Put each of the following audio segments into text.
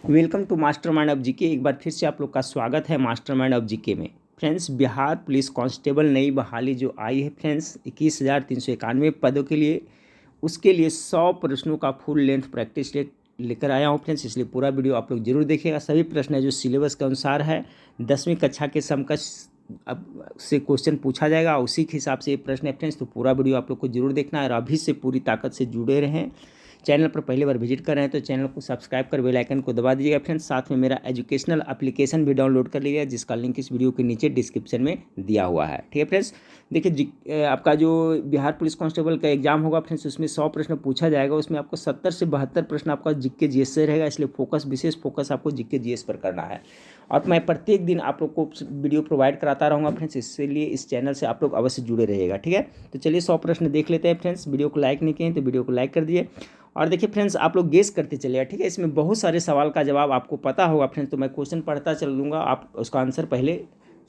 Welcome to mastermind of GK. एक बार फिर से आप लोग का स्वागत है मास्टरमाइंड ऑफ जीके में। फ्रेंड्स, बिहार पुलिस कांस्टेबल नई बहाली जो आई है फ्रेंड्स 21,391 पदों के लिए, उसके लिए 100 प्रश्नों का फुल लेंथ प्रैक्टिस लेकर आया हूँ फ्रेंड्स। इसलिए पूरा वीडियो आप लोग जरूर देखिएगा। सभी प्रश्न है जो सिलेबस के अनुसार है, 10वीं कक्षा के समकक्ष अब से क्वेश्चन पूछा जाएगा, उसी के हिसाब से ये प्रश्न है फ्रेंड्स। तो पूरा वीडियो आप लोग को जरूर देखना है और अभी से पूरी ताकत से जुड़े रहें। चैनल पर पहली बार विजिट कर रहे हैं तो चैनल को सब्सक्राइब कर बेल आइकन को दबा दीजिएगा फ्रेंड्स। साथ में मेरा एजुकेशनल एप्लीकेशन भी डाउनलोड कर लीजिएगा, जिसका लिंक इस वीडियो के नीचे डिस्क्रिप्शन में दिया हुआ है। ठीक है फ्रेंड्स, देखिए आपका जो बिहार पुलिस कांस्टेबल का एग्जाम होगा फ्रेंड्स, उसमें 100 प्रश्न पूछा जाएगा। उसमें आपको 70 से 72 प्रश्न आपका जीके जीएस से रहेगा, इसलिए विशेष फोकस आपको जीके जीएस पर करना है। और मैं प्रत्येक दिन आप लोग को वीडियो प्रोवाइड कराता रहूँगा फ्रेंड्स, इसलिए इस चैनल से आप लोग अवश्य जुड़े रहिएगा। ठीक है, तो चलिए 100 प्रश्न देख लेते हैं फ्रेंड्स। वीडियो को लाइक नहीं किए तो वीडियो को लाइक कर दिए और देखिए फ्रेंड्स, आप लोग गेस करते चलिएगा। ठीक है, इसमें बहुत सारे सवाल का जवाब आपको पता होगा फ्रेंड्स, तो मैं क्वेश्चन पढ़ता चलूँगा, आप उसका आंसर पहले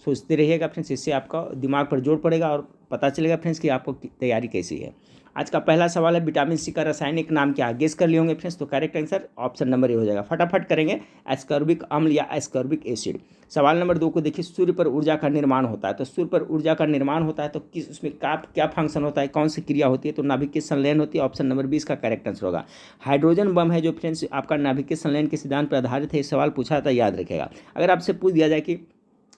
सोचते रहिएगा फ्रेंड्स। इससे आपका दिमाग पर जोर पड़ेगा और पता चलेगा फ्रेंड्स कि आपको तैयारी कैसी है। आज का पहला सवाल है, विटामिन सी का रासायनिक नाम क्या है? गेस कर लिए होंगे फ्रेंड्स, तो करेक्ट आंसर ऑप्शन नंबर ए हो जाएगा। फटाफट करेंगे, एस्कॉर्बिक अम्ल या एस्कॉर्बिक एसिड। सवाल नंबर 2 को देखिए, सूर्य पर ऊर्जा का निर्माण होता है, तो सूर्य पर ऊर्जा का निर्माण होता है तो किस उसमें क्या फंक्शन होता है, कौन सी क्रिया होती है? तो नाभिकीय संलयन होती है। ऑप्शन नंबर 20 का करेक्ट आंसर होगा। हाइड्रोजन बम है जो फ्रेंड्स आपका नाभिकीय संलयन के सिद्धांत पर आधारित है। सवाल पूछा था, याद रखेगा। अगर आपसे पूछ दिया जाए कि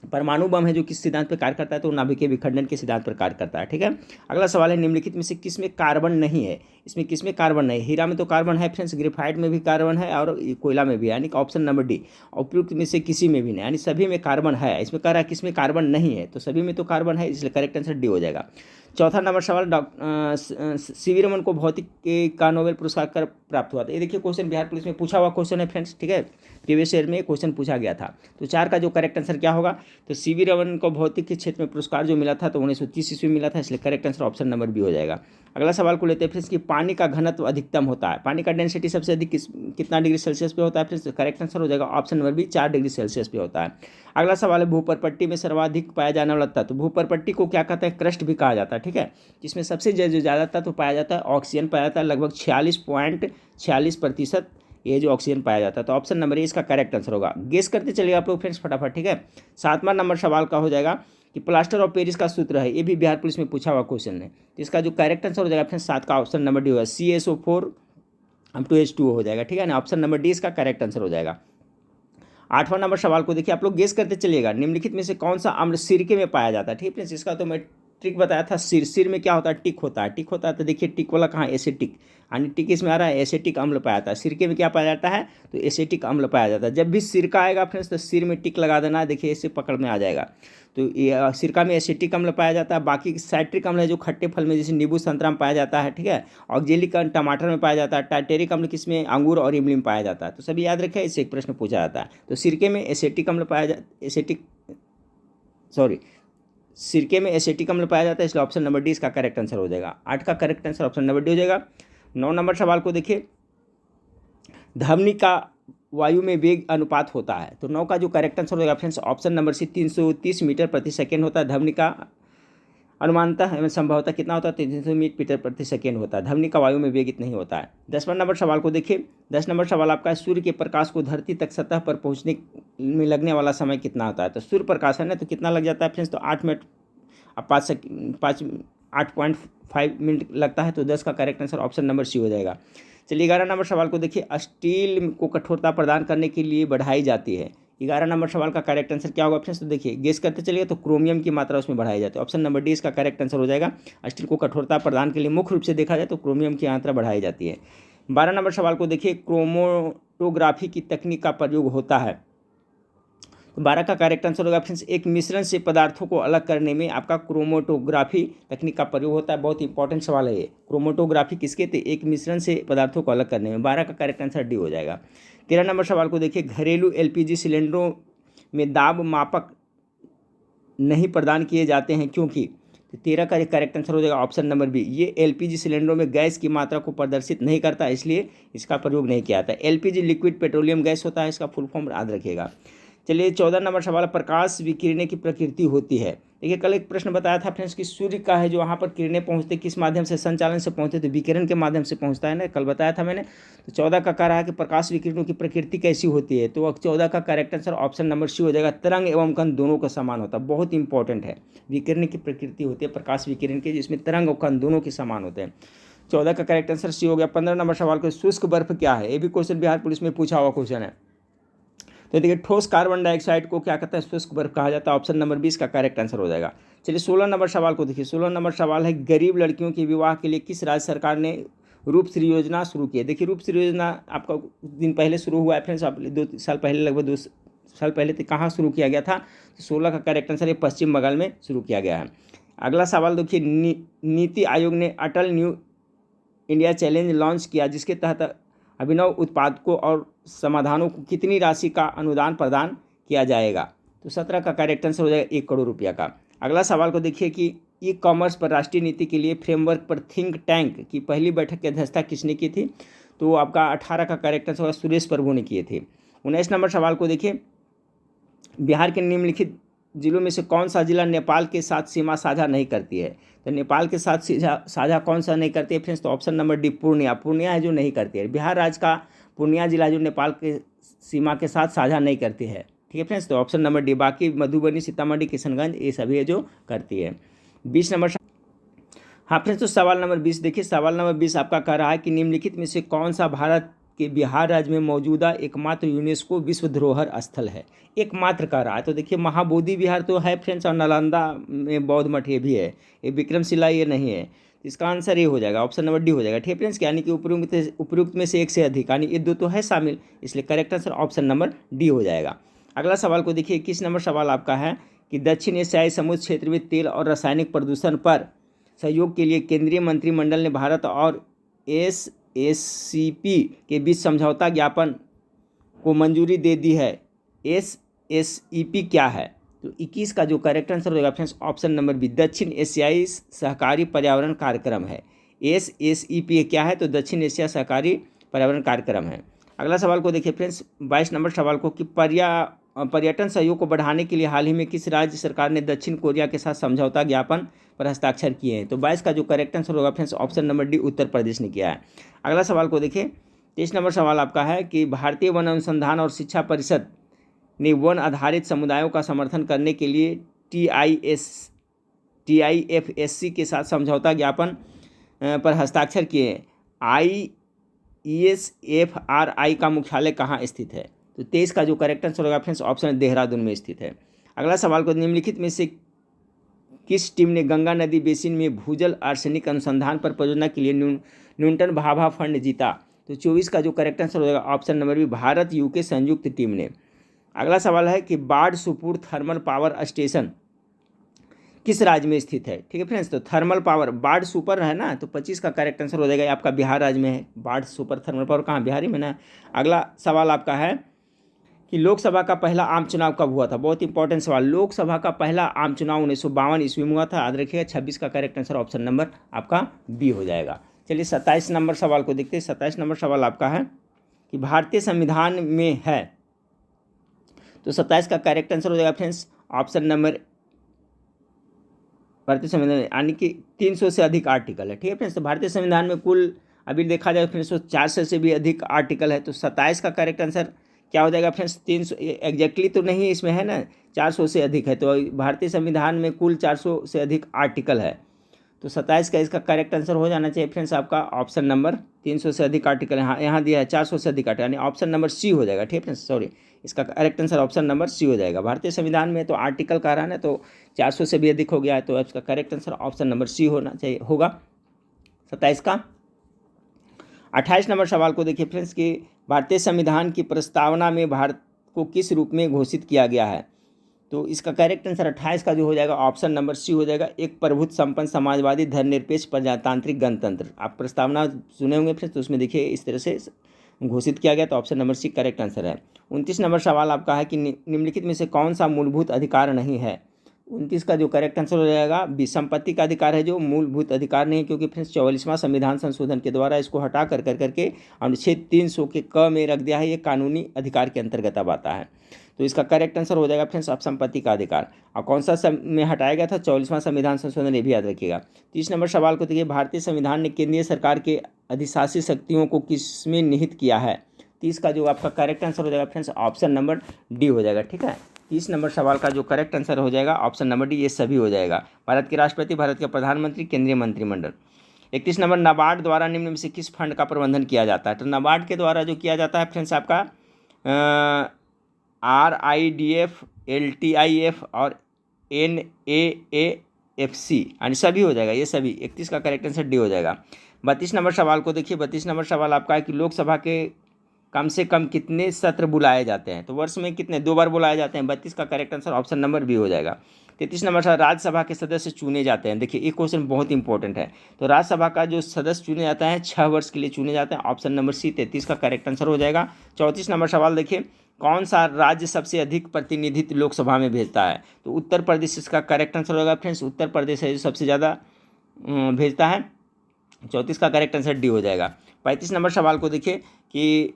परमाणु बम है जो किस सिद्धांत पर कार्य करता है, तो नाभिकीय विखंडन के सिद्धांत पर कार्य करता है। ठीक है, अगला सवाल है, निम्नलिखित में से किस में कार्बन नहीं है? इसमें किस में कार्बन नहीं? हीरा में तो कार्बन है फ्रेंड्स, ग्रेफाइट में भी कार्बन है और कोयला में भी है, यानी कि ऑप्शन नंबर डी। उपयुक्त में से किसी में भी नहीं, यानी सभी में कार्बन है। इसमें कह रहा है किस में कार्बन नहीं है, तो सभी में तो कार्बन है, इसलिए करेक्ट आंसर डी हो जाएगा। चौथा नंबर सवाल, सीवी रमन को भौतिक का नोबेल पुरस्कार कर प्राप्त हुआ था। ये देखिए क्वेश्चन बिहार पुलिस में पूछा हुआ क्वेश्चन है फ्रेंड्स। ठीक है, प्रीवियस ईयर में क्वेश्चन पूछा गया था। तो 4 का जो करेक्ट आंसर क्या होगा? तो सीवी रमन को भौतिक के क्षेत्र में पुरस्कार जो मिला था तो 1930 ईस्वी में मिला था, इसलिए correct answer option number B हो जाएगा। अगला सवाल को लेते हैं फ्रेंड्स कि पानी का घनत्व अधिकतम होता है, पानी का डेंसिटी सबसे अधिक कितना डिग्री सेल्सियस पे होता है फ्रेंड्स? करेक्ट आंसर हो जाएगा option number B, 4 degree Celsius पे होता है। अगला सवाल है, भूपरपट्टी में सर्वाधिक पाया जाने वाला तत्व। भूपरपट्टी को क्या कहते हैं? क्रस्ट भी कहा जाता है। ठीक है, जिसमें सबसे जो ज़्यादा तत्व पाया जाता है ऑक्सीजन पाया जाता है, लगभग 46.46% ये जो ऑक्सीजन पाया जाता है। तो ऑप्शन नंबर ए इसका करेक्ट आंसर होगा। गेस करते चलिए आप लोग फ्रेंड्स फटाफट। ठीक है, 7वां नंबर सवाल का हो जाएगा कि प्लास्टर ऑफ पेरिस का सूत्र है, ये भी बिहार पुलिस में पूछा हुआ क्वेश्चन है। तो इसका जो करेक्ट आंसर हो जाएगा फ्रेंड्स 7 का ऑप्शन नंबर डी होगा, CaSO4 H2O हो जाएगा। ठीक है ना, ऑप्शन नंबर डी इसका करेक्ट आंसर हो जाएगा। 8वां नंबर सवाल को देखिए, आप लोग गेस करते चलिएगा, निम्नलिखित में से कौन सा अम्ल सिरके में पाया जाता है? ठीक है फ्रेंड्स, इसका तो मैं ट्रिक बताया था। सिर में क्या होता है? टिक होता है। टिक होता है तो देखिए टिक वाला कहाँ? एसिटिक, यानी टिक इसमें आ रहा है, एसिटिक अम्ल पाया जाता है। सिरके में क्या पाया जाता है? तो एसिटिक अम्ल पाया जाता है। जब भी सिरका आएगा फ्रेंड्स तो सिर में टिक लगा देना, देखिए इससे पकड़ में आ जाएगा। तो ये सिरका में एसिटिक अम्ल पाया जाता है। बाकी साइट्रिक अम्ल है जो खट्टे फल में जैसे नींबू संतरा में पाया जाता है। ठीक है, ऑक्जेलिक टमाटर में पाया जाता है। टाइटेरिक अम्ल किसमें? अंगूर और इमली में पाया जाता है। तो सभी याद रखें, इससे एक प्रश्न पूछा जाता है। तो सिरके में एसिटिक अम्ल सिरके में एसिटिक अम्ल पाया जाता है, इसलिए ऑप्शन नंबर डी इसका करेक्ट आंसर हो जाएगा। 8 का correct answer option number D हो जाएगा। 9 नंबर सवाल को देखिए, ध्वनि का वायु में वेग अनुपात होता है, तो 9 का जो करेक्ट आंसर हो जाएगा friends option number C, 330 metre प्रति सेकेंड होता है। ध्वनि का अनुमानतः एवं संभवतः कितना होता है? 300 मीटर प्रति सेकेंड होता है। ध्वनि का वायु में वेग इतना ही होता है। 10वां नंबर सवाल को देखिए, 10 नंबर सवाल आपका, सूर्य के प्रकाश को धरती तक सतह पर पहुंचने में लगने वाला समय कितना होता है? तो सूर्य प्रकाश है ना, तो कितना लग जाता है फ्रेंड्स? तो 8 मिनट 8.5 मिनट लगता है। तो 10 का correct answer option number C हो जाएगा। चलिए 11 नंबर सवाल को देखिए, स्टील को कठोरता प्रदान करने के लिए बढ़ाई जाती है। 11 नंबर सवाल का करेक्ट आंसर क्या होगा फ्रेंड्स? तो देखिए गेस करते चलिए, तो क्रोमियम की मात्रा उसमें बढ़ाई जाती है। ऑप्शन नंबर डी इसका करेक्ट आंसर हो जाएगा। स्टील को कठोरता प्रदान के लिए मुख्य रूप से देखा जाए तो क्रोमियम की मात्रा बढ़ाई जाती है। 12 नंबर सवाल को देखिए, क्रोमोटोग्राफी की तकनीक का प्रयोग होता है। तो 12 का करेक्ट आंसर होगा फ्रेंड्स, एक मिश्रण से पदार्थों को अलग करने में आपका क्रोमोटोग्राफी तकनीक का प्रयोग होता है। बहुत इंपॉर्टेंट सवाल है ये। क्रोमोटोग्राफी किसके? थे एक मिश्रण से पदार्थों को अलग करने में। 12 का करेक्ट आंसर डी हो जाएगा। 13 नंबर सवाल को देखिए, घरेलू LPG सिलेंडरों में दाब मापक नहीं प्रदान किए जाते हैं क्योंकि? तो 13 का करेक्ट आंसर हो जाएगा ऑप्शन नंबर बी, ये LPG सिलेंडरों में गैस की मात्रा को प्रदर्शित नहीं करता, इसलिए इसका प्रयोग नहीं किया जाता। LPG लिक्विड पेट्रोलियम गैस होता है, इसका फुल फॉर्म याद रखिएगा। चलिए 14 नंबर सवाल, प्रकाश विकिरण की प्रकृति होती है। देखिए कल एक प्रश्न बताया था फ्रेंड्स कि सूर्य का है जो वहाँ पर किरणें पहुँचते किस माध्यम से, संचालन से पहुँचते, तो विकिरण के माध्यम से पहुँचता है ना, कल बताया था मैंने। तो 14 का कह रहा है कि प्रकाश विकिरणों की प्रकृति कैसी होती है, तो 14 का correct answer option number C हो जाएगा, तरंग एवं कण दोनों का समान होता है। बहुत इंपॉर्टेंट है, विकिरण की प्रकृति होती है प्रकाश विकिरण की जिसमें तरंग और कण दोनों के समान होते हैं। 14 का करेक्ट आंसर सी हो गया। 15 नंबर सवाल को, शुष्क बर्फ क्या है, ये भी क्वेश्चन बिहार पुलिस में पूछा हुआ क्वेश्चन है। तो देखिए ठोस कार्बन डाइऑक्साइड को क्या कहता है, शुष्क बर्फ कहा जाता है। ऑप्शन नंबर 20 का करेक्ट आंसर हो जाएगा। चलिए 16 नंबर सवाल को देखिए। 16 नंबर सवाल है, गरीब लड़कियों के विवाह के लिए किस राज्य सरकार ने रूपश्री योजना शुरू की है। देखिए रूपश्री योजना आपका दिन पहले शुरू हुआ है फ्रेंड्स, 2 साल पहले, लगभग 2 साल पहले तो कहाँ शुरू किया गया था, तो 16 का करेक्ट आंसर ये पश्चिम बंगाल में शुरू किया गया है। अगला सवाल देखिए, नीति आयोग ने अटल न्यू इंडिया चैलेंज लॉन्च किया जिसके तहत अभिनव उत्पादकों और समाधानों को कितनी राशि का अनुदान प्रदान किया जाएगा, तो 17 का करेक्ट आंसर हो जाएगा 1 करोड़ रुपया का। अगला सवाल को देखिए कि ई कॉमर्स पर राष्ट्रीय नीति के लिए फ्रेमवर्क पर थिंक टैंक की पहली बैठक की अध्यक्षता किसने की थी, तो आपका 18 का करेक्ट आंसर होगा सुरेश प्रभु ने किए थे। 19 नंबर सवाल को देखिए, बिहार के निम्नलिखित जिलों में से कौन सा जिला नेपाल के साथ सीमा साझा नहीं करती है, तो नेपाल के साथ साझा कौन सा नहीं करती है फ्रेंड्स, तो option number D Purnia. Purnia है जो नहीं करती है, बिहार राज्य का पूर्णिया जिला जो नेपाल के सीमा के साथ साझा नहीं करती है, ठीक है फ्रेंड्स, तो ऑप्शन नंबर डी। बाकी मधुबनी, सीतामढ़ी, किशनगंज ये सभी है जो करती है। 20 नंबर, हाँ फ्रेंड्स, तो सवाल नंबर 20 देखिए। सवाल नंबर 20 आपका कह रहा है कि निम्नलिखित में से कौन सा भारत के बिहार राज्य में मौजूदा एकमात्र यूनेस्को विश्व धरोहर स्थल है, एकमात्र कह रहा है। तो देखिए महाबोधि विहार तो है फ्रेंड्स, और नालंदा में बौद्ध मठ ये भी है, ये विक्रमशिला ये नहीं है, तो इसका आंसर ये हो जाएगा, ऑप्शन नंबर डी हो जाएगा, ठीक है फ्रेंड्स, यानी कि उपयुक्त में से एक से अधिक, यानी ये 2 तो है शामिल, इसलिए correct answer option number D हो जाएगा। अगला सवाल को देखिए, 21 नंबर सवाल आपका है कि दक्षिण एशियाई समुद्र क्षेत्र में तेल और रासायनिक प्रदूषण पर सहयोग के लिए केंद्रीय मंत्रिमंडल ने भारत और SSCP के बीच समझौता ज्ञापन को मंजूरी दे दी है। SSCP क्या है, तो 21 का जो करेक्ट आंसर होगा फ्रेंड्स ऑप्शन नंबर बी, दक्षिण एशियाई सहकारी पर्यावरण कार्यक्रम है। SSCP क्या है, तो दक्षिण एशिया सहकारी पर्यावरण कार्यक्रम है। अगला सवाल को देखिए फ्रेंड्स, 22 नंबर सवाल को कि पर्यटन सहयोग को बढ़ाने के लिए हाल ही में किस राज्य सरकार ने दक्षिण कोरिया के साथ समझौता ज्ञापन पर हस्ताक्षर किए हैं, तो 22 का जो करेक्ट आंसर होगा friends option number D, Uttar Pradesh ने किया है। अगला सवाल को देखिए, 23 नंबर सवाल आपका है कि भारतीय वन अनुसंधान और शिक्षा परिषद ने वन आधारित समुदायों का समर्थन करने के लिए TIFSC के साथ समझौता ज्ञापन पर हस्ताक्षर किए हैं। IESFRI का मुख्यालय कहाँ स्थित है, तो 23 का जो करेक्ट आंसर होगा फ्रेंड्स ऑप्शन देहरादून में स्थित है। अगला सवाल को, निम्नलिखित में से किस टीम ने गंगा नदी बेसिन में भूजल आर्सेनिक अनुसंधान पर परियोजना के लिए न्यूनतम भाभा फंड जीता, तो 24 का जो करेक्ट आंसर होगा option number B, Bharat UK संयुक्त टीम ने। अगला सवाल है कि बाढ़सूपुर थर्मल पावर स्टेशन किस राज्य में स्थित है, ठीक है फ्रेंड्स, तो थर्मल पावर बाढ़सूपर है ना, तो 25 का करेक्ट आंसर हो जाएगा, आपका बिहार राज्य में है बाढ़सूपर थर्मल पावर, कहाँ, बिहार ही में ना। अगला सवाल आपका है कि लोकसभा का पहला आम चुनाव कब हुआ था, बहुत इंपॉर्टेंट सवाल। लोकसभा का पहला आम चुनाव 1952 ईस्वी में हुआ था, याद रखिएगा। 26 का करेक्ट आंसर ऑप्शन नंबर आपका बी हो जाएगा। चलिए 27 नंबर सवाल को देखते हैं। 27 नंबर सवाल आपका है कि भारतीय संविधान में है, तो 27 का करेक्ट आंसर हो जाएगा फ्रेंड्स ऑप्शन नंबर, भारतीय संविधान यानी कि 300 से अधिक आर्टिकल है, ठीक है फ्रेंड्स। तो भारतीय संविधान में कुल अभी देखा जाए फ्रेंड्स 400 से भी अधिक आर्टिकल है, तो 27 का करेक्ट आंसर क्या हो जाएगा फ्रेंड्स, 300 एग्जैक्टली तो नहीं इसमें है ना, 400 से अधिक है, तो भारतीय संविधान में कुल 400 से अधिक आर्टिकल है, तो 27 का इसका करेक्ट आंसर हो जाना चाहिए फ्रेंड्स आपका ऑप्शन नंबर 300 से अधिक आर्टिकल, यहाँ दिया है 400 से अधिक आर्टिकल, यानी ऑप्शन नंबर सी हो जाएगा, ठीक है फ्रेंड्स, सॉरी, इसका correct answer option number C हो जाएगा। भारतीय संविधान में तो आर्टिकल कह रहा है ना, तो 400 से भी अधिक हो गया है, तो इसका correct answer option number C होना चाहिए, होगा 27 का। 28 नंबर सवाल को देखिए फ्रेंड्स कि भारतीय संविधान की प्रस्तावना में भारत को किस रूप में घोषित किया गया है, तो इसका करेक्ट आंसर 28 का जो हो जाएगा ऑप्शन नंबर सी हो जाएगा, एक प्रभुत्व संपन्न समाजवादी धर्मनिरपेक्ष प्रजातांत्रिक गणतंत्र। आप प्रस्तावना सुने होंगे फ्रेंड्स, तो उसमें देखिए इस तरह से घोषित किया गया, तो option number C correct answer है। 29 नंबर सवाल आपका है कि निम्नलिखित में से कौन सा मूलभूत अधिकार नहीं है, 29 का जो करेक्ट आंसर हो जाएगा बी, संपत्ति का अधिकार है जो मूलभूत अधिकार नहीं, क्योंकि फ्रेंड्स 44वां संविधान संशोधन के द्वारा इसको हटा कर करके अनुच्छेद 300 के क में रख दिया है, ये कानूनी अधिकार के अंतर्गत अब आता है। तो इसका करेक्ट आंसर हो जाएगा फ्रेंड्स आप संपत्ति का अधिकार। और कौन सा में हटाया गया था? 44वां संविधान संशोधन, ये भी याद रखिएगा। 30 नंबर सवाल को देखिए, भारतीय संविधान ने केंद्रीय सरकार के अधिशासी शक्तियों को किसमें निहित किया है? 30 का जो आपका करेक्ट आंसर हो जाएगा फ्रेंड्स ऑप्शन नंबर डी हो जाएगा। ठीक है, 30 नंबर सवाल का जो करेक्ट आंसर हो जाएगा ऑप्शन नंबर डी, ये सभी हो जाएगा। भारत के राष्ट्रपति, भारत के प्रधानमंत्री, केंद्रीय मंत्रिमंडल। 31 नंबर, नाबार्ड द्वारा निम्न में से किस फंड का प्रबंधन किया जाता है? तो नाबार्ड के द्वारा जो किया जाता है फ्रेंड्स आपका RIDF, LTIF और NAAFC, यानी सभी हो जाएगा, ये सभी। 31 का करेक्ट आंसर डी हो जाएगा। 32 नंबर सवाल को देखिए, 32 नंबर सवाल आपका है कि लोकसभा के कम से कम कितने सत्र बुलाए जाते हैं? तो वर्ष में कितने? 2 बार बुलाए जाते हैं। 32 का correct answer option number B हो जाएगा। 33 नंबर सवाल, राज्यसभा के सदस्य चुने जाते हैं। देखिए ये क्वेश्चन बहुत इंपॉर्टेंट है। तो राज्यसभा का जो सदस्य चुने जाता है 6 वर्ष के लिए चुने जाते हैं। ऑप्शन नंबर सी 33 का करेक्ट आंसर हो जाएगा। 34 नंबर सवाल देखिए, कौन सा राज्य सबसे अधिक प्रतिनिधित्व लोकसभा में भेजता है? तो उत्तर प्रदेश इसका करेक्ट आंसर होगा फ्रेंड्स। उत्तर प्रदेश है जो सबसे ज़्यादा भेजता है। 34 का करेक्ट आंसर डी हो जाएगा। 35 नंबर सवाल को देखिए कि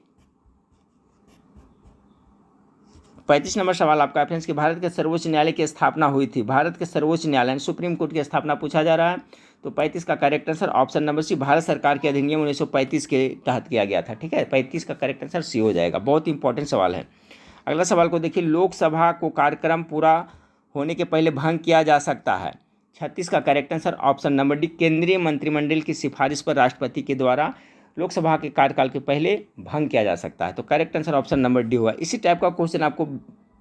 35 नंबर सवाल आपका है फ्रेंड्स कि भारत के सर्वोच्च न्यायालय की स्थापना हुई थी। भारत के सर्वोच्च न्यायालय सुप्रीम कोर्ट की स्थापना पूछा जा रहा है। तो 35 का correct answer option number C, Bharat सरकार के अधिनियम 1935 के तहत किया गया था। ठीक है, 35 का करेक्ट आंसर सी हो जाएगा। बहुत इंपॉर्टेंट सवाल है। अगला सवाल को देखिए, लोकसभा को कार्यक्रम पूरा होने के पहले भंग किया जा सकता है। 36 का correct answer option number D, केंद्रीय मंत्रिमंडल की सिफारिश पर राष्ट्रपति के द्वारा लोकसभा के कार्यकाल के पहले भंग किया जा सकता है। तो correct answer option number D हुआ। इसी टाइप का क्वेश्चन आपको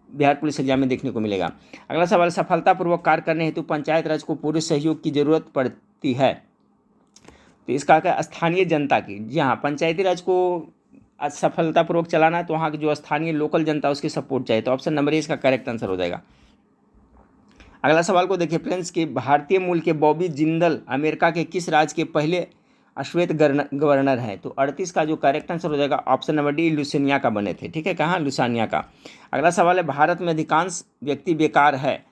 बिहार पुलिस एग्जाम में देखने को मिलेगा। अगला सवाल, सफलतापूर्वक कार्य करने हेतु पंचायत राज को पूरे सहयोग की जरूरत पड़ती है। तो इसका क्या? स्थानीय जनता की। जी हाँ, पंचायती राज को सफलतापूर्वक चलाना है तो वहाँ की जो स्थानीय लोकल जनता उसकी सपोर्ट चाहिए। तो ऑप्शन नंबर ए इसका करेक्ट आंसर हो जाएगा। अगला सवाल को देखिए फ्रेंड्स कि भारतीय मूल के बॉबी जिंदल अमेरिका के किस राज्य के पहले अश्वेत गवर्नर हैं? तो 38 का जो करेक्ट आंसर हो जाएगा ऑप्शन नंबर डी, लुसानिया का बने थे। ठीक है, कहाँ? लुसानिया का। अगला सवाल है, भारत में अधिकांश व्यक्ति बेकार है।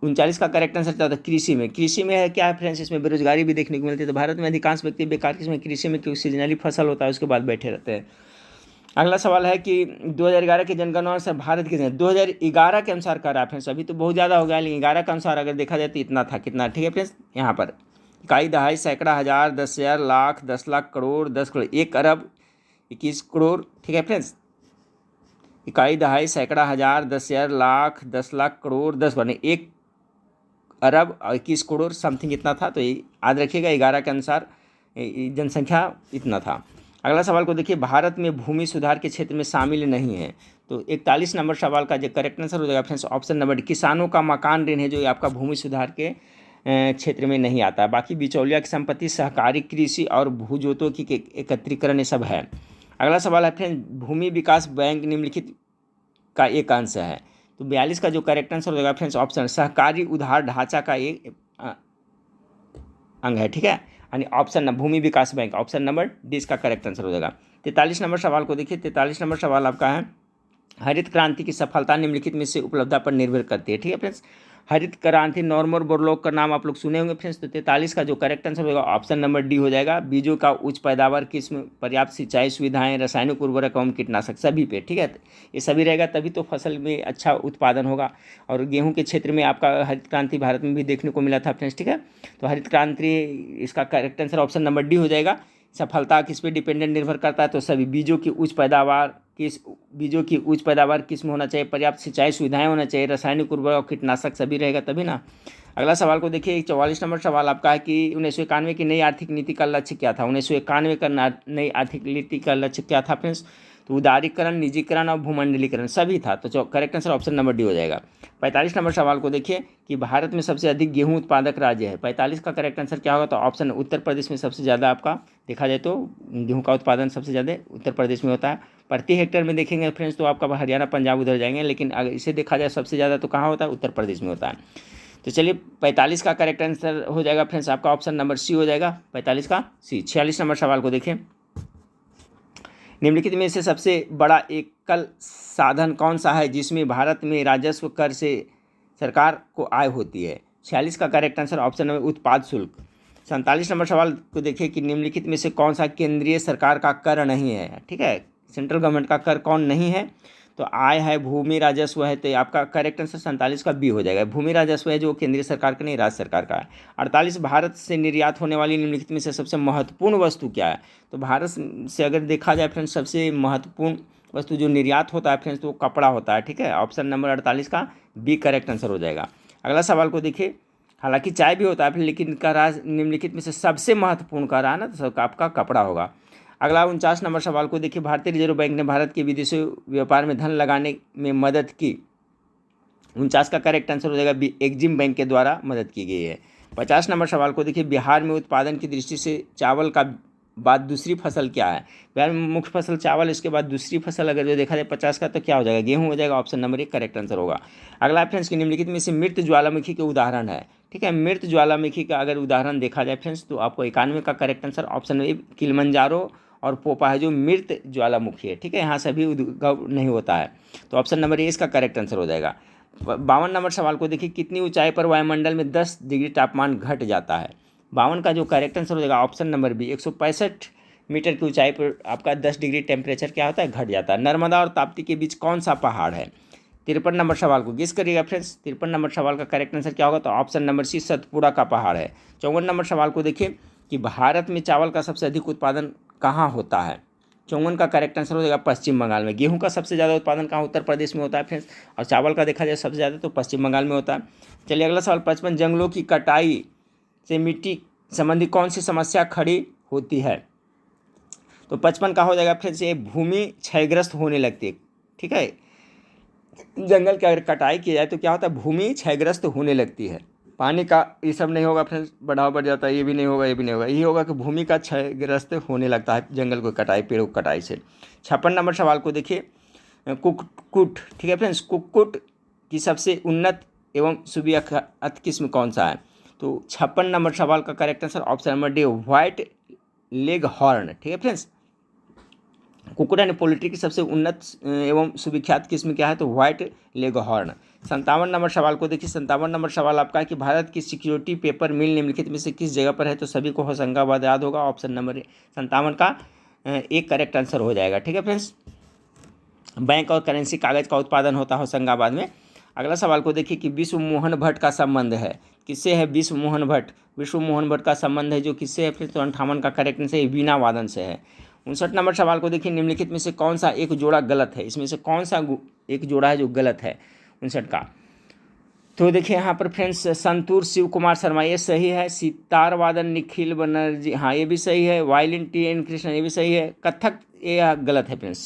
39 का करेक्ट आंसर क्या होता है? कृषि में। कृषि में है क्या है फ्रेंड्स? इसमें बेरोजगारी भी देखने को मिलती है। तो भारत में अधिकांश व्यक्ति बेकार किसमें? कृषि में, क्योंकि सीजनली फसल होता है उसके बाद बैठे रहते हैं। अगला सवाल है कि 2011 की जनगणना अनुसार भारत की 2011 के अनुसार कर रहा है फ्रेंड्स, अभी तो बहुत ज़्यादा हो गया, लेकिन 11 के अनुसार अगर देखा जाए तो इतना था। कितना? ठीक है फ्रेंड्स, यहाँ पर इकाई, दहाई, सैकड़ा, हज़ार, 10,000, लाख, 10 लाख, करोड़, 10 करोड़, 1 अरब 21 करोड़। ठीक है फ्रेंड्स, इकाई, दहाई, सैकड़ा, हज़ार, 10,000, लाख, 10 लाख, करोड़, 10 बने 1 अरब और 21 करोड़ समथिंग इतना था। तो ये याद रखिएगा, 11 के अनुसार जनसंख्या इतना था। अगला सवाल को देखिए, भारत में भूमि सुधार के क्षेत्र में शामिल नहीं है। तो 41 नंबर सवाल का जो करेक्ट आंसर हो जाएगा फ्रेंड्स ऑप्शन नंबर डी, किसानों का मकान ऋण है जो आपका भूमि सुधार के क्षेत्र में नहीं आता है। बाकी बिचौलिया की संपत्ति, सहकारी कृषि और भूजोतों की एकत्रीकरण ये सब है। अगला सवाल है फ्रेंड्स, भूमि विकास बैंक निम्नलिखित का एक अंश है। तो 42 का जो करेक्ट आंसर हो जाएगा फ्रेंड्स ऑप्शन सहकारी उधार ढांचा का एक अंग है। ठीक है, यानी ऑप्शन न भूमि विकास बैंक, ऑप्शन नंबर डी इसका करेक्ट आंसर हो जाएगा। 43 नंबर सवाल को देखिए, 43 नंबर सवाल आपका है, हरित क्रांति की सफलता निम्नलिखित में से उपलब्धता पर निर्भर करती है। ठीक है फ्रेंड्स, हरित क्रांति नॉर्मन बोरलॉग का नाम आप लोग सुने होंगे फ्रेंड्स। तो 43 का जो करेक्ट आंसर होगा ऑप्शन नंबर डी हो जाएगा। बीजों का उच्च पैदावार किस्म, पर्याप्त सिंचाई सुविधाएं, रासायनिक उर्वरक एवं कीटनाशक सभी पे। ठीक है, ये सभी रहेगा तभी तो फसल में अच्छा उत्पादन होगा। और गेहूं के क्षेत्र में आपका हरित क्रांति भारत में भी देखने को मिला था फ्रेंड्स। ठीक है, तो हरित क्रांति इसका correct answer option number D हो जाएगा। सफलता किस पे डिपेंडेंट निर्भर करता है? तो सभी बीजों की उच्च पैदावार किस्म होना चाहिए, पर्याप्त सिंचाई सुविधाएं होना चाहिए, रासायनिक उर्वरक कीटनाशक सभी रहेगा तभी ना। अगला सवाल को देखिए, 44 नंबर सवाल आपका है कि 1991 की नई आर्थिक नीति का लक्ष्य क्या था? 1991 का नई आर्थिक नीति का लक्ष्य क्या था फ्रेंड्स? तो उदारीकरण, निजीकरण और भूमंडलीकरण सभी था। तो correct answer option number D हो जाएगा। 45 नंबर सवाल को देखिए कि भारत में सबसे अधिक गेहूं उत्पादक राज्य है। 45 का करेक्ट आंसर क्या होगा? तो ऑप्शन उत्तर प्रदेश में सबसे ज़्यादा आपका देखा जाए तो गेहूं का उत्पादन सबसे ज़्यादा उत्तर प्रदेश में होता है। प्रति हेक्टेयर में देखेंगे फ्रेंड्स तो आपका हरियाणा पंजाब उधर जाएंगे, लेकिन अगर इसे देखा जाए सबसे ज़्यादा तो कहाँ होता है? उत्तर प्रदेश में होता है। तो चलिए 45 का करेक्ट आंसर हो जाएगा फ्रेंड्स आपका ऑप्शन नंबर सी हो जाएगा। 45 का सी। 46 नंबर सवाल को देखें, निम्नलिखित में से सबसे बड़ा एकल साधन कौन सा है जिसमें भारत में राजस्व कर से सरकार को आय होती है। 46 का करेक्ट आंसर ऑप्शन नंबर उत्पाद शुल्क। 47 नंबर सवाल को देखिए कि निम्नलिखित में से कौन सा केंद्रीय सरकार का कर नहीं है। ठीक है, सेंट्रल गवर्नमेंट का कर कौन नहीं है, तो आय है, भूमि राजस्व है, तो आपका करेक्ट आंसर 47 का बी हो जाएगा। भूमि राजस्व है जो केंद्रीय सरकार का नहीं, राज्य सरकार का है। 48 भारत से निर्यात होने वाली निम्नलिखित में से सबसे महत्वपूर्ण वस्तु क्या है, तो भारत से अगर देखा जाए फ्रेंड्स सबसे महत्वपूर्ण वस्तु जो निर्यात होता है फ्रेंड्स तो कपड़ा होता है। ठीक है, ऑप्शन नंबर 48 का बी करेक्ट आंसर हो जाएगा। अगला सवाल को देखिए, हालांकि चाय भी होता है फिर, लेकिन का राज निम्नलिखित में से सबसे महत्वपूर्ण का रहा ना, तो आपका कपड़ा होगा। अगला 49 नंबर सवाल को देखिए, भारतीय रिजर्व बैंक ने भारत के विदेशी व्यापार में धन लगाने में मदद की। 49 का करेक्ट आंसर हो जाएगा एग्जिम बैंक के द्वारा मदद की गई है। 50 नंबर सवाल को देखिए, बिहार में उत्पादन की दृष्टि से चावल का बाद दूसरी फसल क्या है। बिहार में मुख्य फसल चावल, इसके बाद दूसरी फसल अगर जो देखा जाए 50 का तो क्या हो जाएगा, गेहूं हो जाएगा। ऑप्शन नंबर 1 करेक्ट आंसर होगा। अगला फ्रेंड्स की निम्नलिखित में से मृत ज्वालामुखी के उदाहरण है। ठीक है, मृत ज्वालामुखी का अगर उदाहरण देखा जाए फ्रेंड्स तो आपको 91 का correct answer option number Kilimanjaro और पोपा है जो मृत ज्वालामुखी है। ठीक है, यहाँ सभी उद्गम नहीं होता है, तो ऑप्शन नंबर 1 इसका करेक्ट आंसर हो जाएगा। 52 नंबर सवाल को देखिए, कितनी ऊंचाई पर वायुमंडल में 10 डिग्री तापमान घट जाता है। 52 का जो करेक्ट आंसर हो जाएगा ऑप्शन नंबर बी 165 मीटर की ऊंचाई पर आपका 10 डिग्री टेम्परेचर क्या होता है, घट जाता है। नर्मदा और ताप्ती के बीच कौन सा पहाड़ है। 53 नंबर सवाल को गेस करिएगा फ्रेंड्स, 53 नंबर सवाल का करेक्ट आंसर क्या होगा, तो ऑप्शन नंबर सी सतपुड़ा का पहाड़ है। 54 नंबर सवाल को देखिए कि भारत में चावल का सबसे अधिक उत्पादन कहाँ होता है। 54 का करेक्ट आंसर हो जाएगा पश्चिम बंगाल में। गेहूं का सबसे ज़्यादा उत्पादन कहाँ, उत्तर प्रदेश में होता है फ्रेंड्स, और चावल का देखा जाए सबसे ज़्यादा तो पश्चिम बंगाल में होता है। चलिए अगला सवाल, 55 जंगलों की कटाई से मिट्टी संबंधी कौन सी समस्या खड़ी होती है, तो 55 का हो जाएगा फ्रेंड्स ये भूमि क्षयग्रस्त होने लगती है। ठीक है, जंगल की अगर कटाई की जाए तो क्या होता है, भूमि क्षयग्रस्त होने लगती है। पानी का ये सब नहीं होगा फ्रेंड्स, बढ़ाव बढ़ जाता है, ये भी नहीं होगा, ये भी नहीं होगा, ये होगा कि भूमि का क्षयग्रस्त होने लगता है जंगल को कटाई, पेड़ों की कटाई से। 56 नंबर सवाल को देखिए, कुक्कुट। ठीक है फ्रेंड्स, कुक्कुट की सबसे उन्नत एवं सुविख्यात किस्म कौन सा है, तो 56 नंबर सवाल का correct answer option number D white leg horn. ठीक है फ्रेंड्स, कुक्कुट यानी पोल्ट्री की सबसे उन्नत एवं सुविख्यात किस्म क्या है, तो व्हाइट लेग हॉर्न। 57 नंबर सवाल को देखिए, 57 नंबर सवाल आपका है कि भारत की सिक्योरिटी पेपर मिल निम्नलिखित में से किस जगह पर है, तो सभी को होशंगाबाद याद होगा। ऑप्शन नंबर 57 का एक करेक्ट आंसर हो जाएगा। ठीक है फ्रेंड्स, बैंक और करेंसी कागज़ का उत्पादन होता है होशंगाबाद में। अगला सवाल को देखिए कि विश्व मोहन भट्ट का संबंध है, किससे है विश्व मोहन भट्ट। विश्व मोहन भट्ट का संबंध है जो किससे है, फिर तो 58 का करेक्ट आंसर वीणा वादन से है। 59 नंबर सवाल को देखिए, निम्नलिखित में से कौन सा एक जोड़ा गलत है, इसमें से कौन सा एक जोड़ा है जो गलत है 59 का, तो देखिए यहाँ पर फ्रेंड्स संतूर शिव कुमार शर्मा ये सही है। सितार वादन निखिल बनर्जी, हाँ ये भी सही है। वायलिन टी एन कृष्ण ये भी सही है। कथक ये गलत है फ्रेंड्स।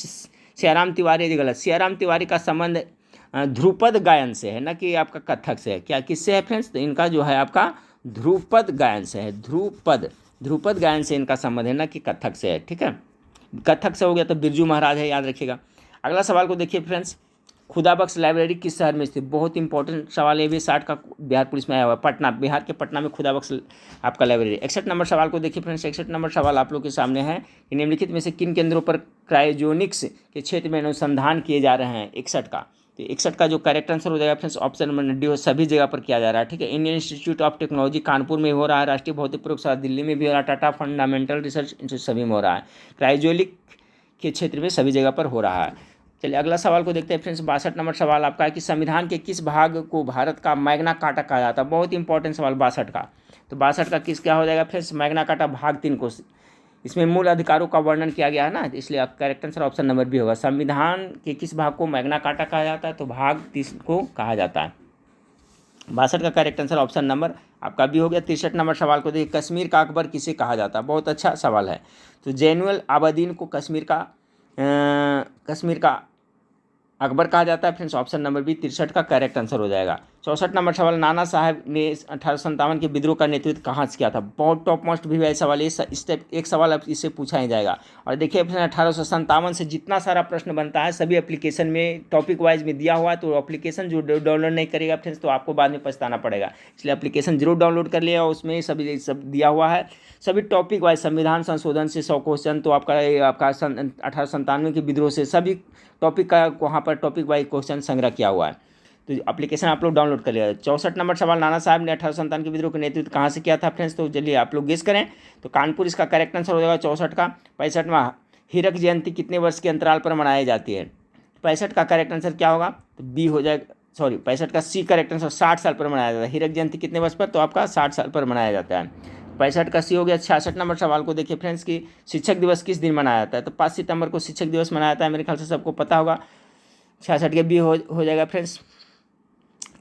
सियाराम तिवारी ये गलत। सियाराम तिवारी का संबंध ध्रुपद गायन से है, ना कि आपका कथक से है। क्या किससे है फ्रेंड्स, तो इनका जो है आपका ध्रुपद गायन से है। ध्रुपद गायन से इनका संबंध है, ना कि कथक से है। ठीक है, कथक से हो गया तो बिरजू महाराज है, याद रखिएगा। अगला सवाल को देखिए फ्रेंड्स, खुदाबख्श लाइब्रेरी किस शहर में स्थित, बहुत इंपॉर्टेंट सवाल है, भी 60 का बिहार पुलिस में आया हुआ है। पटना, बिहार के पटना में खुदाबख्श आपका लाइब्रेरी। 61 नंबर सवाल को देखिए फ्रेंड्स, 61 नंबर सवाल आप लोग के सामने है कि निम्नलिखित में से किन केंद्रों पर क्रायोजेनिक्स के क्षेत्र में अनुसंधान किए जा रहे हैं। 61 का, तो 61 का जो करेक्ट आंसर हो जाएगा फ्रेंड्स ऑप्शन नंबर डी हो, सभी जगह पर किया जा रहा है। ठीक है, Indian institute of technology Kanpur में हो रहा है, राष्ट्रीय भौतिक प्रयोगशाला दिल्ली में भी हो रहा है, टाटा फंडामेंटल रिसर्च इंस्टीट्यूट सभी में हो रहा है, क्रायोजेनिक के क्षेत्र में सभी जगह पर हो रहा है। चलिए अगला सवाल को देखते हैं फ्रेंड्स, 62 नंबर सवाल आपका है कि संविधान के किस भाग को भारत का मैग्ना कार्टा कहा जाता है। बहुत इंपॉर्टेंट सवाल 62 का, तो 62 का किस क्या हो जाएगा फ्रेंड्स, मैग्ना कार्टा भाग 3 को, इसमें मूल अधिकारों का वर्णन किया गया है ना, इसलिए correct answer option number B होगा। संविधान के किस भाग को मैग्ना कार्टा कहा जाता है, तो भाग 3 को कहा जाता है। 62 का करेक्ट आंसर ऑप्शन नंबर आपका भी हो गया। 63 नंबर सवाल को देखिए, कश्मीर का अकबर किसे कहा जाता है, बहुत अच्छा सवाल है। तो जैनुल आबदीन को कश्मीर का अकबर कहा जाता है फ्रेंड्स, ऑप्शन नंबर बी 63 का करेक्ट आंसर हो जाएगा। 64 नंबर सवाल, नाना साहब ने 1857 के विद्रोह का नेतृत्व कहाँ से किया था, बहुत टॉप मोस्ट भी है सवाल, एक सवाल अब इससे पूछा ही जाएगा। और देखिए फ्रेंड्स 1857 से जितना सारा प्रश्न बनता है सभी एप्लीकेशन में टॉपिक वाइज में दिया हुआ है, तो एप्लीकेशन जो डाउनलोड नहीं करेगा फ्रेंड्स तो आपको बाद में पछताना पड़ेगा, इसलिए एप्लीकेशन जरूर डाउनलोड कर लिया, उसमें सभी सब दिया हुआ है, सभी टॉपिक वाइज, संविधान संशोधन से 100 क्वेश्चन, तो आपका 1897 के विद्रोह से सभी टॉपिक का वहाँ पर टॉपिक वाइज क्वेश्चन संग्रह किया हुआ है। तो एप्लीकेशन आप लोग डाउनलोड कर लिया। 64 नंबर सवाल, नाना साहब ने 1897 के विद्रोह का नेतृत्व कहाँ से किया था फ्रेंड्स? तो चलिए आप लोग गेस करें। तो कानपुर इसका करेक्ट आंसर हो जाएगा 64 का। 65वां, हीरक जयंती कितने वर्ष के अंतराल पर मनाई जाती है? 65 का करेक्ट आंसर क्या होगा? तो बी हो जाएगा, सॉरी 65 का सी करेक्ट आंसर, 60 साल पर मनाया जाता है। हीरक जयंती कितने वर्ष पर? तो आपका 60 साल पर मनाया जाता है। 65 का सी हो गया। 66 नंबर सवाल को देखिए फ्रेंड्स कि शिक्षक दिवस किस दिन मनाया जाता है? तो 5 सितंबर को शिक्षक दिवस मनाया जाता है, मेरे ख्याल से सबको पता होगा। 66 के बी हो जाएगा फ्रेंड्स।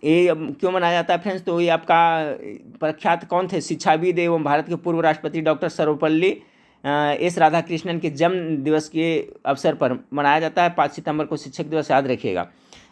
ये क्यों मनाया जाता है फ्रेंड्स? तो ये आपका प्रख्यात कौन थे? शिक्षाविद एवं भारत के पूर्व राष्ट्रपति डॉक्टर सर्वपल्ली एस राधाकृष्णन के जन्म दिवस के अवसर पर मनाया जाता है। 5 सितंबर को शिक्षक दिवस, याद रखिएगा।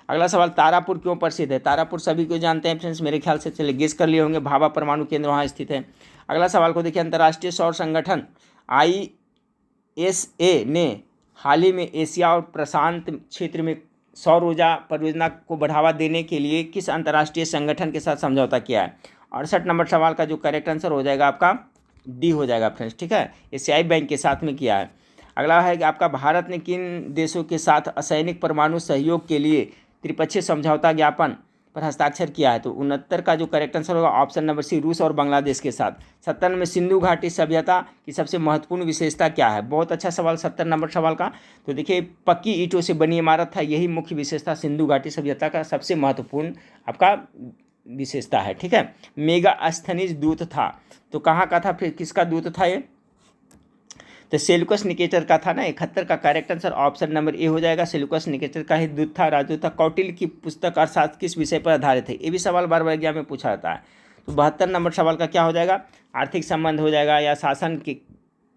अगला सवाल, तारापुर क्यों प्रसिद्ध है? तारापुर सभी को जानते हैं फ्रेंड्स, मेरे ख्याल से चलिए गेस कर लिए होंगे, भाभा परमाणु केंद्र वहाँ स्थित है। अगला सवाल को देखिए, अंतर्राष्ट्रीय सौर संगठन ISA ने हाल ही में एशिया और प्रशांत क्षेत्र में सौर ऊर्जा परियोजना को बढ़ावा देने के लिए किस अंतर्राष्ट्रीय संगठन के साथ समझौता किया है? 68 नंबर सवाल का जो करेक्ट आंसर हो जाएगा आपका डी हो जाएगा फ्रेंड्स, ठीक है। एशियाई बैंक के साथ में किया है। अगला है कि आपका भारत ने किन देशों के साथ असैनिक परमाणु सहयोग के लिए त्रिपक्षीय समझौता ज्ञापन पर हस्ताक्षर किया है? तो 69 का जो करेक्ट आंसर होगा ऑप्शन नंबर सी, रूस और बांग्लादेश के साथ। 70 में सिंधु घाटी सभ्यता की सबसे महत्वपूर्ण विशेषता क्या है? बहुत अच्छा सवाल 70 नंबर सवाल का। तो देखिए पक्की ईंटों से बनी इमारत था, यही मुख्य विशेषता सिंधु घाटी सभ्यता का सबसे महत्वपूर्ण आपका विशेषता है, ठीक है। मेगा अस्थनीज दूत था, तो कहाँ का था फिर, किसका दूत था ये? तो सेल्यूकस निकेटर का था ना। 71 का करेक्ट आंसर ऑप्शन नंबर ए हो जाएगा, सेल्यूकस निकेटर का ही दूत था, राजदूत था। कौटिल्य की पुस्तक अर्थशास्त्र किस विषय पर आधारित है? ये भी सवाल बार बार एग्जाम में पूछा जाता है। तो 72 नंबर सवाल का क्या हो जाएगा? आर्थिक संबंध हो जाएगा, या शासन की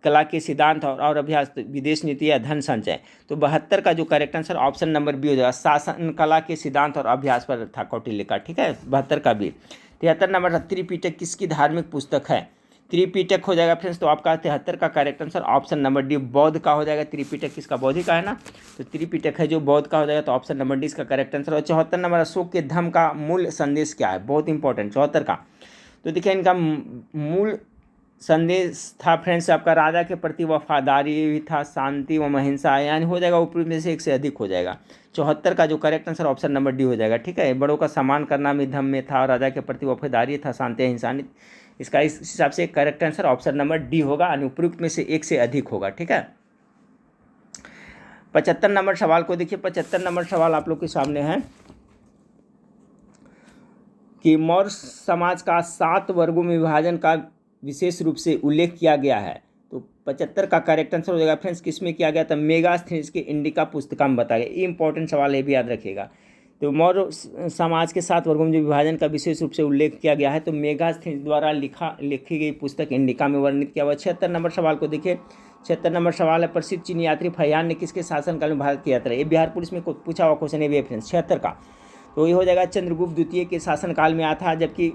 कला के सिद्धांत और अभ्यास, विदेश नीति या धन संचय। तो 72 का जो correct answer option number B हो जाएगा, शासन कला के सिद्धांत और अभ्यास पर था कौटिल्य का, ठीक है। 72 का बी। 73 नंबर, त्रिपिटक किसकी धार्मिक पुस्तक है? त्रिपिटक हो जाएगा फ्रेंड्स। तो आपका 73 का correct answer option number D, बौद्ध का हो जाएगा। त्रिपिटक किसका? बौद्ध का है ना, तो त्रिपिटक है जो बौद्ध का हो जाएगा, तो ऑप्शन नंबर डी इसका करेक्ट आंसर। और 74 नंबर, अशोक के धम्म का मूल संदेश क्या है? बहुत इंपॉर्टेंट 74 का। तो देखिए इनका मूल संदेश था फ्रेंड्स आपका राजा के प्रति वफादारी भी था, शांति व अहिंसा, यानी हो जाएगा ऊपर में से एक से अधिक हो जाएगा। 74 का जो correct answer option number D हो जाएगा, ठीक है। बड़ों का सम्मान करना भी धम्म में था, और राजा के प्रति वफादारी था, शांति अहिंसा। इसका इस हिसाब से correct answer option number D होगा, अनुपयुक्त में से एक से अधिक होगा, ठीक है। 75 नंबर सवाल को देखिए। 75 नंबर सवाल आप लोग के सामने है कि मौर्य समाज का 7 वर्गों में विभाजन का विशेष रूप से उल्लेख किया गया है। तो 75 का करेक्ट आंसर हो जाएगा फ्रेंड्स, किसमें किया गया था? मेगास्थनीज के इंडिका पुस्तिका में बताया गया। ये इंपॉर्टेंट सवाल है, भी याद रखिएगा। तो मौर्य समाज के 7 वर्गों में जो विभाजन का विशेष रूप से उल्लेख किया गया है, तो मेगास्थनीज द्वारा लिखी गई पुस्तक इंडिका में वर्णित किया हुआ। 76 नंबर सवाल को देखिए। 76 नंबर सवाल है, प्रसिद्ध चीनी यात्री फहियान ने किसके शासनकाल में भारत की यात्रा? ये बिहार पुलिस में पूछा हुआ क्वेश्चन है भी फ्रेंड्स 76 का। तो ये हो जाएगा चंद्रगुप्त द्वितीय के शासनकाल में आया था, जबकि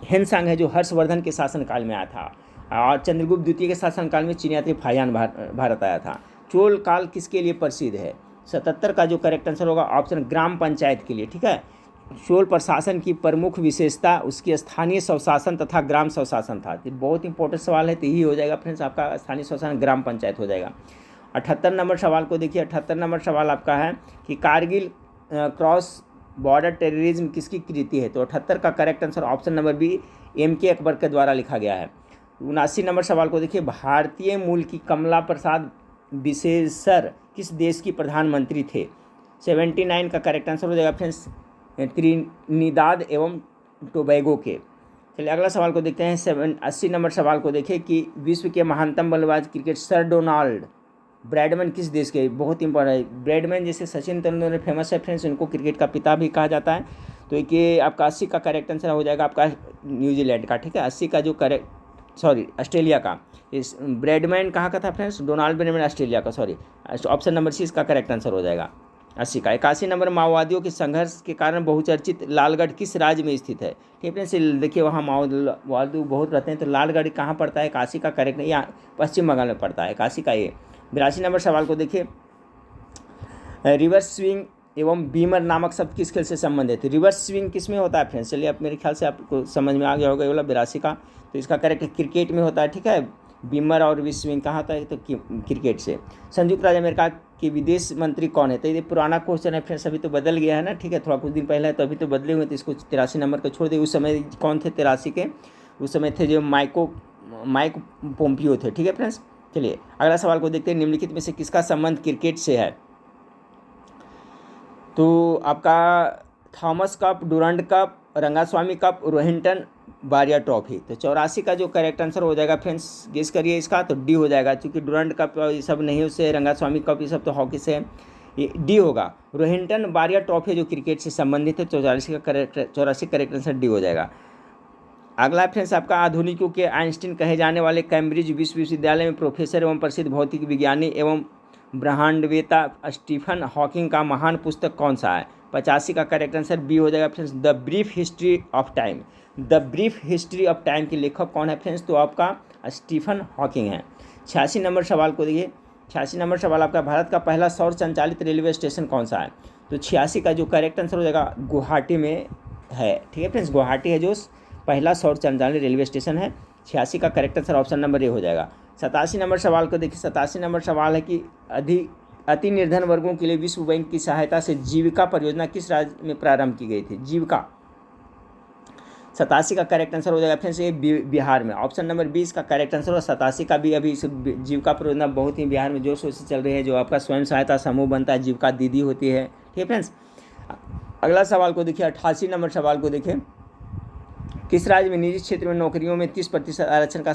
हेनसांग है जो हर्षवर्धन के शासनकाल में आया था, और चंद्रगुप्त द्वितीय के शासनकाल में चीनी यात्री फहियान भारत आया था। चोल काल किसके लिए प्रसिद्ध है? 77 का जो करेक्ट आंसर होगा ऑप्शन ग्राम पंचायत के लिए, ठीक है। चोल प्रशासन की प्रमुख विशेषता उसकी स्थानीय स्वशासन तथा ग्राम स्वशासन था। तो बहुत इंपॉर्टेंट सवाल है, तो यही हो जाएगा फ्रेंड्स आपका स्थानीय स्वशासन ग्राम पंचायत हो जाएगा। 78 नंबर सवाल को देखिए। 78 नंबर सवाल आपका है कि कारगिल क्रॉस बॉर्डर टेररिज्म किसकी कृति है? तो 78 का correct answer option number B, MK Akbar के द्वारा लिखा गया है। 79 नंबर सवाल को देखिए। भारतीय मूल की कमला प्रसाद बिसेसर किस देश की प्रधानमंत्री थे? 79 का करेक्ट आंसर हो जाएगा फ्रेंड्स त्रिनिदाद एवं टोबैगो के। चलिए अगला सवाल को देखते हैं। 80 नंबर सवाल को देखिए कि विश्व के महानतम बल्लेबाज क्रिकेट सर डोनाल्ड ब्रैडमैन किस देश के? बहुत इंपॉर्टेंट है। ब्रैडमैन जैसे सचिन तेंदुलकर फेमस है फ्रेंड्स, उनको क्रिकेट का पिता भी कहा जाता है। तो ये आपका 80 का करेक्ट आंसर हो जाएगा आपका न्यूजीलैंड का, ठीक है। 80 का जो ऑस्ट्रेलिया का। इस ब्रैडमैन कहाँ का था फ्रेंड्स? डोनाल्ड ब्रैडमैन ऑस्ट्रेलिया का, सॉरी। ऑप्शन नंबर सी इसका करेक्ट आंसर हो जाएगा 80 का। 81 नंबर, माओवादियों के संघर्ष के कारण बहुचर्चित लालगढ़ किस राज्य में स्थित है? ठीक है फ्रेंड्स, देखिए वहाँ माओवादी बहुत रहते हैं, तो लालगढ़ कहाँ पड़ता है? 81 का करेक्ट नहीं, यहाँ पश्चिम बंगाल में पड़ता है 81 का ये। 82 नंबर सवाल को देखिए। रिवर्स स्विंग एवं बीमर नामक शब्द किस खेल से संबंधित है? रिवर्स स्विंग किस में होता है फ्रेंड्स? चलिए अब मेरे ख्याल से आपको समझ में आ गया होगा ये वाला 82 का। तो इसका करेक्ट क्रिकेट में होता है, ठीक है। बीमर और विश्व कहाँ था, तो क्रिकेट से। संयुक्त राज्य अमेरिका के विदेश मंत्री कौन है, तो ये पुराना क्वेश्चन है फ्रेंड्स, अभी तो बदल गया है ना, ठीक है, थोड़ा कुछ दिन पहले है तो अभी तो बदले हुए, तो इसको 83 नंबर को छोड़ दे। उस समय कौन थे 83 के, उस समय थे जो माइक पोम्पियो थे, ठीक है फ्रेंड्स। चलिए अगला सवाल को देखते हैं, निम्नलिखित में से किसका संबंध क्रिकेट से है, तो आपका Thomas cup, Durand cup, Rangaswamy cup, Rohinton Baria trophy. तो 84 का जो करेक्ट आंसर हो जाएगा फ्रेंड्स, गेस करिए इसका, तो डी हो जाएगा, क्योंकि डुरंड कप ये सब नहीं, उससे रंगास्वामी कप ये सब तो हॉकी से है, ये डी होगा। रोहिंटन बारिया ट्रॉफी जो क्रिकेट से संबंधित है, 84 करेक्ट आंसर डी हो जाएगा। अगला फ्रेंड्स आपका आधुनिकों के आइंस्टीन कहे जाने वाले कैम्ब्रिज विश्वविद्यालय में प्रोफेसर एवं प्रसिद्ध भौतिक विज्ञानी एवं ब्रह्मांडवेता स्टीफन हॉकिंग का महान पुस्तक कौन सा है, 85 का करेक्ट आंसर बी हो जाएगा friends, the brief history of time. The brief history of time के लेखक कौन है फ्रेंड्स, तो आपका स्टीफन हॉकिंग है। 86 नंबर सवाल को देखिए, 86 नंबर सवाल आपका, भारत का पहला सौर संचालित रेलवे स्टेशन कौन सा है, तो 86 का जो करेक्ट आंसर हो जाएगा गुवाहाटी में है, ठीक है फ्रेंड्स, गुवाहाटी है जो पहला सौर संचालित रेलवे स्टेशन है। 86 का करेक्ट आंसर ऑप्शन नंबर ए हो जाएगा। 87 नंबर सवाल को देखिए, 87 नंबर सवाल है कि अति निर्धन वर्गों के लिए विश्व बैंक की सहायता से जीविका परियोजना किस राज्य में प्रारंभ की गई थी, जीविका। 87 का करेक्ट आंसर हो जाएगा फ्रेंड्स ये बिहार में, ऑप्शन नंबर 20 का करेक्ट आंसर होगा। 87 का भी अभी जीविका परियोजना बहुत ही बिहार में जोर शोर से चल रही है, जो आपका स्वयं सहायता समूह बनता है, जीविका दीदी होती है, ठीक है फ्रेंड्स। अगला सवाल को देखिए, 88 नंबर सवाल को देखिए, किस राज्य में निजी क्षेत्र में नौकरियों में 30% आरक्षण का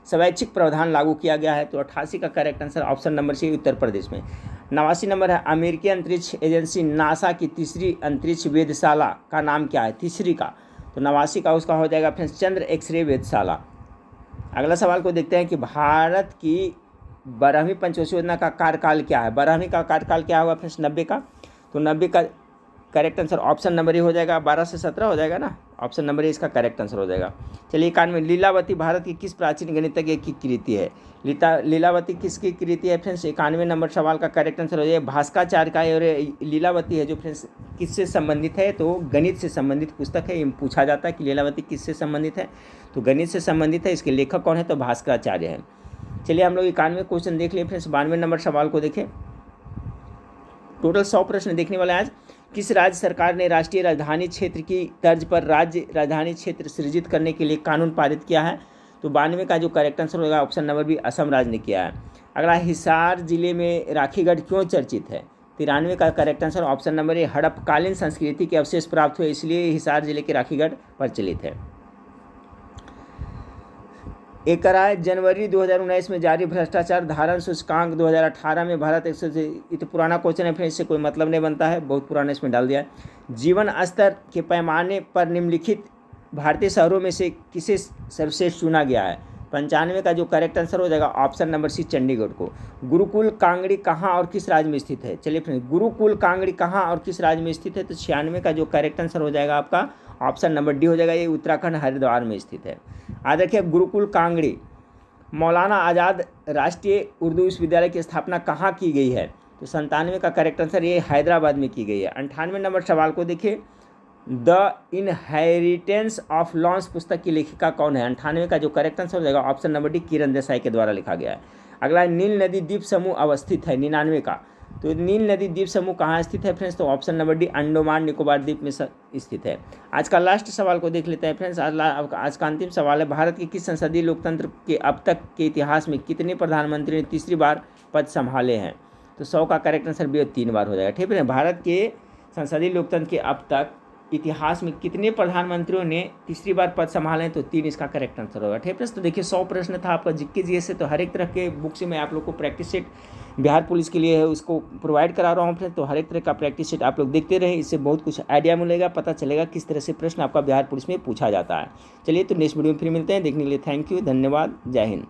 स्वैच्छिक प्रावधान लागू किया गया है, तो 88 का correct answer option number C Uttar Pradesh में। 89 नंबर है, अमेरिकी अंतरिक्ष एजेंसी नासा की तीसरी अंतरिक्ष वेधशाला का नाम क्या है, तीसरी का, तो 89 का उसका हो जाएगा फ्रेंड्स चंद्र एक्सरे वेधशाला। अगला सवाल को देखते हैं कि भारत की 12वीं पंचवर्षीय योजना का कार्यकाल क्या है, 12वीं का कार्यकाल क्या होगा फ्रेंड्स, 90 का, तो 90 का करेक्ट आंसर ऑप्शन नंबर ए हो जाएगा, 12 से 17 हो जाएगा ना, ऑप्शन नंबर ए इसका करेक्ट आंसर हो जाएगा। चलिए 91, लीलावती भारत की किस प्राचीन गणितज्ञ की कृति है, लीलावती किसकी कृति है फ्रेंड्स, 91 नंबर सवाल का करेक्ट आंसर हो जाएगा भास्कराचार्य का। और लीलावती है जो फ्रेंड्स किससे संबंधित है, तो गणित से संबंधित पुस्तक है, ये पूछा जाता है कि लीलावती किससे संबंधित है, तो गणित से संबंधित है, इसके लेखक कौन है, तो भास्कराचार्य है। चलिए हम लोग 91 क्वेश्चन देख लिए फ्रेंड्स। 92 नंबर सवाल को देखें, टोटल 100 प्रश्न देखने वाले आज। किस राज्य सरकार ने राष्ट्रीय राजधानी क्षेत्र की तर्ज पर राज्य राजधानी क्षेत्र सृजित करने के लिए कानून पारित किया है, तो 92 का जो करेक्ट आंसर होगा ऑप्शन नंबर बी असम राज्य ने किया है। अगला, हिसार जिले में राखीगढ़ क्यों चर्चित है, 93 का correct answer option number A हड़प्पकालीन संस्कृति के अवशेष प्राप्त हुए इसलिए हिसार जिले के राखीगढ़ प्रचलित है। एक राय जनवरी 2019 में जारी भ्रष्टाचार धारण सूचकांक 2018 में भारत 100, ये तो पुराना क्वेश्चन है फिर इससे कोई मतलब नहीं बनता है, बहुत पुराना इसमें डाल दिया है। जीवन स्तर के पैमाने पर निम्नलिखित भारतीय शहरों में से किसे सर्वश्रेष्ठ चुना गया है, 95 का जो करेक्ट आंसर हो जाएगा ऑप्शन नंबर सी चंडीगढ़ को। गुरुकुल कांगड़ी कहाँ और किस राज्य में स्थित है, चलिए फ्रेंड्स गुरुकुल कांगड़ी कहाँ और किस राज्य में स्थित है, तो 96 का जो करेक्ट आंसर हो जाएगा आपका ऑप्शन नंबर डी हो जाएगा, ये उत्तराखंड हरिद्वार में स्थित है। आज देखिए गुरुकुल कांगड़ी, मौलाना आज़ाद राष्ट्रीय उर्दू विश्वविद्यालय की स्थापना कहाँ की गई है, तो 97 का करेक्ट आंसर ये हैदराबाद में की गई है। 98 नंबर सवाल को देखिए, द इनहेरिटेंस ऑफ लॉन्स पुस्तक की लेखिका कौन है, 98 का जो करेक्ट आंसर हो जाएगा option number D Kiran Desai के द्वारा लिखा गया है। अगला, नील नदी द्वीप समूह अवस्थित है, 99 का, तो नील नदी द्वीप समूह कहाँ स्थित है फ्रेंड्स, तो option number D Andaman Nicobar द्वीप में स्थित है। आज का लास्ट सवाल को देख लेते हैं फ्रेंड्स। आज का अंतिम सवाल है, भारत के किस संसदीय लोकतंत्र के अब तक के इतिहास में कितने प्रधानमंत्री ने तीसरी बार पद संभाले हैं, तो 100 का करेक्ट आंसर भी 3 बार हो जाएगा, ठीक है। भारत के संसदीय लोकतंत्र के अब तक इतिहास में कितने प्रधानमंत्रियों ने तीसरी बार पद संभाले हैं, तो 3 इसका करेक्ट आंसर होगा, ठीक है। तो देखिए 100 प्रश्न था आपका जीके जीएस से, तो हर एक तरह के बुक से मैं आप लोग को प्रैक्टिस सेट बिहार पुलिस के लिए है उसको प्रोवाइड करा रहा हूँ फ्रेंड्स, तो हर एक तरह का प्रैक्टिस सेट आप लोग देखते रहे, इससे बहुत कुछ आइडिया मिलेगा, पता चलेगा किस तरह से प्रश्न आपका बिहार पुलिस में पूछा जाता है। चलिए तो नेक्स्ट वीडियो में फिर मिलते हैं, देखने के लिए थैंक यू, धन्यवाद, जय हिंद।